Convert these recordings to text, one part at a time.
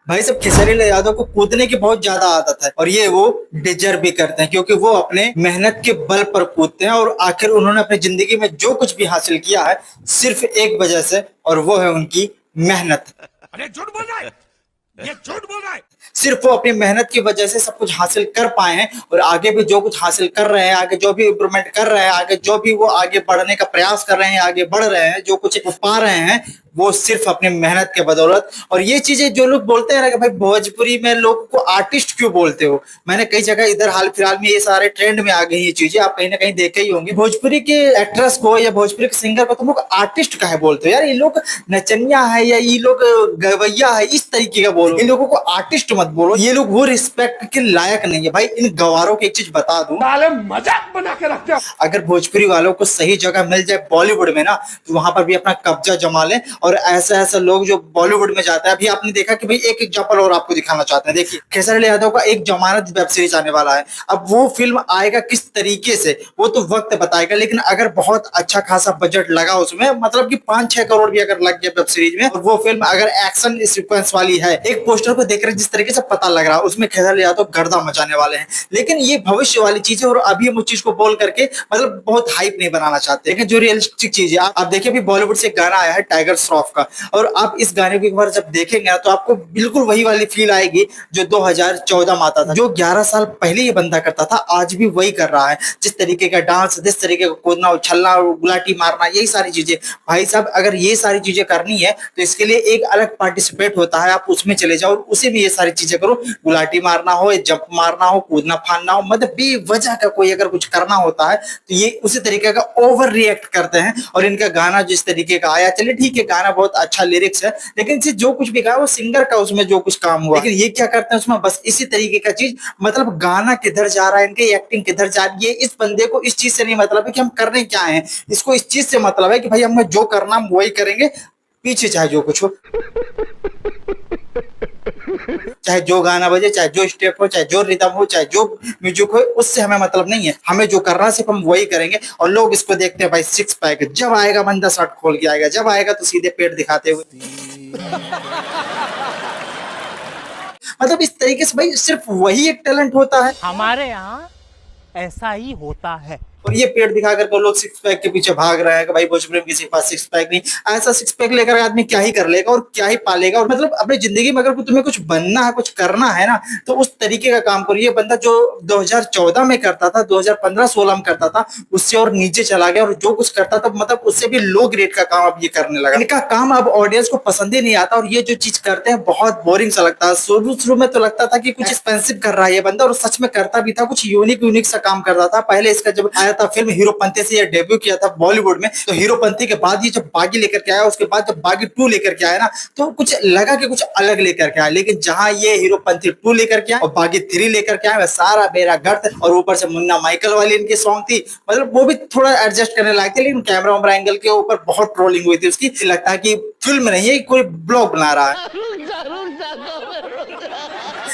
भाई सब खेसारी लाल यादव को कूदने की बहुत ज्यादा आदत है और ये वो डिजर्व भी करते हैं क्योंकि वो अपने मेहनत के बल पर कूदते हैं और आखिर उन्होंने अपनी जिंदगी में जो कुछ भी हासिल किया है सिर्फ एक वजह से और वो है उनकी मेहनत। अरे झूठ बोल रहा है, ये झूठ बोल रहा है। सिर्फ वो अपनी मेहनत की वजह से सब कुछ हासिल कर पाए हैं और आगे भी जो कुछ हासिल कर रहे हैं, आगे जो भी इम्प्रूवमेंट कर रहे हैं, आगे जो भी वो आगे बढ़ने का प्रयास कर रहे हैं, आगे बढ़ रहे हैं, जो कुछ वो पा रहे हैं वो सिर्फ अपनी मेहनत के बदौलत। और ये चीजें जो लोग बोलते हैं ना कि भाई भोजपुरी में लोग को आर्टिस्ट क्यों बोलते हो, मैंने कई जगह इधर हाल फिलहाल में ये सारे ट्रेंड में आ गई ये चीजें, आप कहीं ना कहीं देखे ही होंगे। भोजपुरी के एक्ट्रेस को या भोजपुरी के सिंगर को तुम लोग आर्टिस्ट काहे बोलते हो यार? ये लोग नचनिया है या ये लोग गवैया है, इस तरीके का बोलो। इन लोगों को आर्टिस्ट मत बोलो, ये लोग वो रिस्पेक्ट के लायक नहीं है। भाई इन गवारों की एक चीज बता दूं, साले मजाक बना के रखते हो। अगर भोजपुरी वालों को सही जगह मिल जाए बॉलीवुड में ना तो वहां पर भी अपना कब्जा जमा ले। और ऐसे ऐसे लोग जो बॉलीवुड में जाते हैं, अभी आपने देखा कि भाई एक एग्जांपल और आपको दिखाना चाहते हैं। देखिए खेसारी लाल यादव का एक जमानत वेब सीरीज आने वाला है। अब वो फिल्म आएगा किस तरीके से वो तो वक्त बताएगा, लेकिन अगर बहुत अच्छा खासा बजट लगा उसमें, मतलब कि 5-6 करोड़ भी अगर लग गया वेब सीरीज में, और वो फिल्म अगर एक्शन सीक्वेंस वाली है, एक पोस्टर को देखकर जिस तरीके से पता लग रहा है उसमें खेसारी लाल यादव गर्दा मचाने वाले हैं। लेकिन ये भविष्य वाली चीज है और अभी हम उस चीज को बोल करके मतलब बहुत हाइप नहीं बनाना चाहते। लेकिन जो रियलिस्टिक चीज है, आप देखिए अभी बॉलीवुड से गाना आया है टाइगर श्रॉफ का, और आप इस गाने को एक बार जब देखेंगे ना तो आपको बिल्कुल वही वाली फील आएगी जो 2014 में आता था। जो 11 साल पहले ये बंदा करता था आज भी वही कर रहा है। जिस तरीके का डांस, जिस तरीके का कूदना उछलना और गुलाटी मारना, यही सारी चीजें। भाई साहब अगर ये सारी चीजें करनी है तो इसके लिए एक अलग पार्टिसिपेट होता है, आप उसमें चले जाओ और उसी में ये सारी चीजें करो। गुलाटी मारना हो, जंप मारना हो, कूदना फानना हो, मतलब बेवजह का कोई अगर कुछ करना होता है तो ये उसी तरीके का ओवर रिएक्ट करते हैं। और इनका गाना जिस तरीके का आया, चलिए ठीक है गाना बहुत अच्छा लिरिक्स है, लेकिन से जो कुछ भी कहा वो सिंगर का उसमें जो कुछ काम हुआ, लेकिन ये क्या करते हैं उसमें बस इसी तरीके का चीज। मतलब गाना किधर जा रहा है, इनकी एक्टिंग किधर जा रही है, इस बंदे को इस चीज से नहीं मतलब है कि हम करने क्या है, इसको इस चीज से मतलब है कि भाई हमें जो करना हम वही करेंगे, पीछे चाहे जो कुछ हो, चाहे जो गाना बजे, चाहे जो स्टेप हो, चाहे जो रिदम हो, चाहे जो म्यूजिक हो, उससे हमें मतलब नहीं है। हमें जो करना है सिर्फ हम वही करेंगे। और लोग इसको देखते हैं भाई सिक्स पैक, जब आएगा बंदा शर्ट खोल के आएगा, जब आएगा तो सीधे पेट दिखाते हुए। मतलब इस तरीके से भाई सिर्फ वही एक टैलेंट होता है। हमारे यहाँ ऐसा ही होता है। और ये पेट दिखा करके लोग सिक्स पैक के पीछे भाग रहे हैं कि भाई भोजपुरी में किसी के पास सिक्स पैक नहीं। ऐसा सिक्स पैक लेकर आदमी क्या ही कर लेगा और क्या ही पालेगा। और मतलब अपनी जिंदगी में अगर तुम्हें कुछ बनना है, कुछ करना है ना, तो उस तरीके का काम करो। ये बंदा जो 2014 में करता था, 2015-16 में करता था, उससे और नीचे चला गया और जो कुछ करता था मतलब उससे भी लो ग्रेड का काम अब ये करने लगा। इनका काम अब ऑडियंस को पसंद ही नहीं आता और ये जो चीज करते हैं बहुत बोरिंग सा लगता है। शुरू शुरू में तो लगता था कि कुछ एक्सपेंसिव कर रहा है ये बंदा, और सच में करता भी था, कुछ यूनिक सा काम करता था। पहले इसका जब आया था फिल्म हीरोपंती से ये डेब्यू किया था बॉलीवुड में, तो हीरोपंती के बाद ये जब बागी लेकर के आया, उसके बाद जब बागी 2 लेकर के आया ना, तो कुछ लगा कि कुछ अलग लेकर के आया। लेकिन जहां ये हीरोपंती 2 लेकर के आया और बागी 3 लेकर के आया, सारा बेरा गर्द। और ऊपर से मुन्ना माइकल वाली इनकी सॉन्ग थी, मतलब वो भी थोड़ा एडजस्ट करने लायक थे, लेकिन कैमरा वैमरा एंगल के ऊपर बहुत ट्रोलिंग हुई थी उसकी। लगता है कि फिल्म नहीं है, कोई ब्लॉग बना रहा है।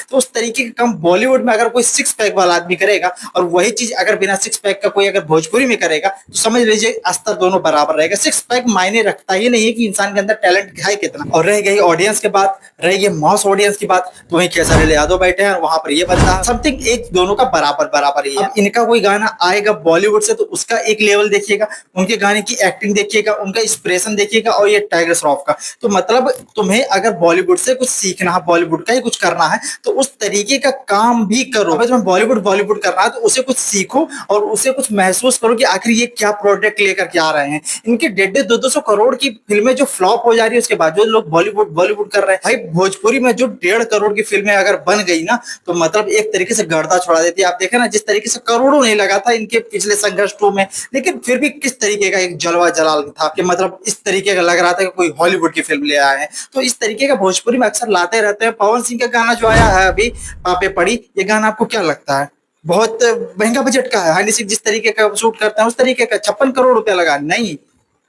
तो उस तरीके का काम बॉलीवुड में अगर कोई सिक्स पैक वाला आदमी करेगा और वही चीज अगर बिना सिक्स पैक का कोई अगर भोजपुरी में करेगा तो समझ लीजिए स्तर दोनों बराबर रहेगा। सिक्स पैक मायने रखता ही नहीं है कि इंसान के अंदर टैलेंट है कितना। और रह गई ऑडियंस की बात, रह गई मास ऑडियंस की बात, तो वहीं खेसारी लाल यादव बैठे हैं, वहां पर ये बंदा समथिंग एक दोनों का बराबर ही है। अब इनका कोई गाना आएगा बॉलीवुड से तो उसका एक लेवल देखिएगा, उनके गाने की एक्टिंग देखिएगा, उनका इंस्पिरेशन देखिएगा, और ये टाइगर श्रॉफ का। तो मतलब तुम्हें अगर बॉलीवुड से कुछ सीखना है, बॉलीवुड का ही कुछ करना है, तो उस तरीके का काम भी करो। अगर तुम्हें बॉलीवुड करना है तो उसे कुछ सीखो और उसे कुछ महसूस करो कि आखिर ये क्या प्रोडक्ट लेकर के आ रहे हैं। इनके 150-200 करोड़ की फिल्में जो फ्लॉप हो जा रही है उसके बाद जो लोग बॉलीवुड कर रहे हैं, भाई भोजपुरी में जो 1.5 करोड़ की फिल्में अगर बन गई ना तो मतलब एक तरीके से गर्दा छोड़ा देती है। आप देखें ना जिस तरीके से करोड़ों नहीं लगा था इनके पिछले संघर्ष 2 में, लेकिन फिर भी किस तरीके का एक जलवा जलाल था कि मतलब इस तरीके का लग रहा था कि कोई हॉलीवुड की फिल्म ले आए हैं। तो इस तरीके का भोजपुरी में अक्सर लाते रहते हैं। पवन सिंह का गाना जो आया है अभी पापे पड़ी, ये गाना आपको क्या लगता है? बहुत महंगा बजट का है। हनी सिंह जिस तरीके का शूट करते हैं उस तरीके का 56 करोड़ रुपया लगा, नहीं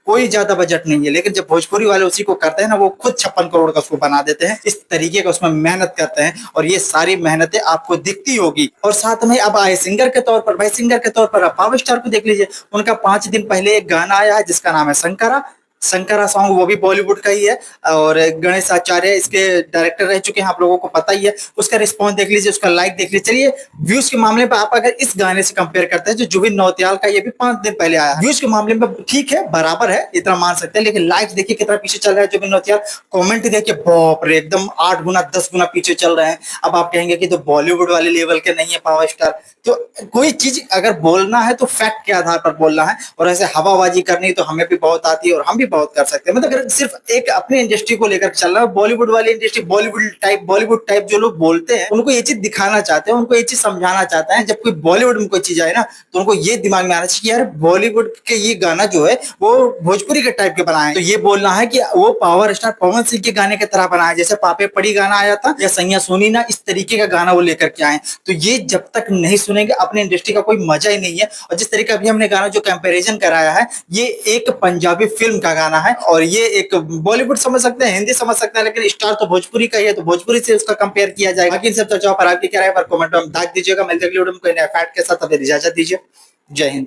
कोई ज्यादा बजट नहीं है। लेकिन जब भोजपुरी वाले उसी को करते हैं ना, वो खुद 56 करोड़ का शो बना देते हैं। इस तरीके का उसमें मेहनत करते हैं और ये सारी मेहनतें आपको दिखती होगी। और साथ में अब आए सिंगर के तौर पर, भाई सिंगर के तौर पर आप पावर स्टार को देख लीजिए। उनका 5 दिन पहले एक गाना आया है जिसका नाम है शंकरा। शंकरा सॉन्ग वो भी बॉलीवुड का ही है और गणेश आचार्य इसके डायरेक्टर रह चुके हैं, आप लोगों को पता ही है। उसका रिस्पॉन्स देख लीजिए, उसका लाइक देख लीजिए। चलिए व्यूज के मामले में आप अगर इस गाने से कंपेयर करते हैं जो जुबिन नौटियाल का, ये भी 5 दिन पहले आया, व्यूज के मामले में ठीक है, बराबर है, इतना मान सकते हैं। लेकिन लाइक्स देखिए कितना पीछे चल रहा है जुबिन नौटियाल, कमेंट देखिए बाप रे एकदम 8 गुना 10 गुना पीछे चल रहे हैं। अब आप कहेंगे कि तो बॉलीवुड वाले लेवल के नहीं है पावर स्टार, तो कोई चीज अगर बोलना है तो फैक्ट के आधार पर बोलना है, और ऐसे हवाबाजी करनी तो हमें भी बहुत आती है और हम भी बहुत कर सकते हैं। मतलब अगर सिर्फ एक अपनी इंडस्ट्री को लेकर चल रहा है, बॉलीवुड वाली इंडस्ट्री, बॉलीवुड टाइप जो लोग बोलते हैं उनको ये चीज दिखाना चाहते हैं, उनको ये चीज समझाना चाहते हैं। जब कोई बॉलीवुड में कोई चीज आए ना तो उनको ये दिमाग में आना चाहिए कि यार बॉलीवुड के ये गाना जो है वो भोजपुरी के टाइप के बनाए, तो ये बोलना है कि वो पावर स्टार पवन सिंह के गाने की तरह बनाया, जैसे पापे पड़ी गाना आया था या सैया सोनी ना, इस तरीके का गाना वो लेकर के आए। तो ये जब तक नहीं सुनेंगे अपने इंडस्ट्री का कोई मजा ही नहीं है। और जिस तरीके अभी हमने गाना जो कंपैरिजन कराया है, ये एक पंजाबी फिल्म का गाना है और ये एक बॉलीवुड समझ सकते हैं, हिंदी समझ सकते हैं, लेकिन स्टार तो भोजपुरी का ही है, तो भोजपुरी से उसका कंपेयर किया जाएगा। बाकी इन सब चर्चाओं पर आपकी क्या राय पर कमेंट में दाग दीजिएगा। मिलते हैं अगले वीडियो में कोई नया फैक्ट के साथ, तब इजाजत दीजिए। जय हिंद।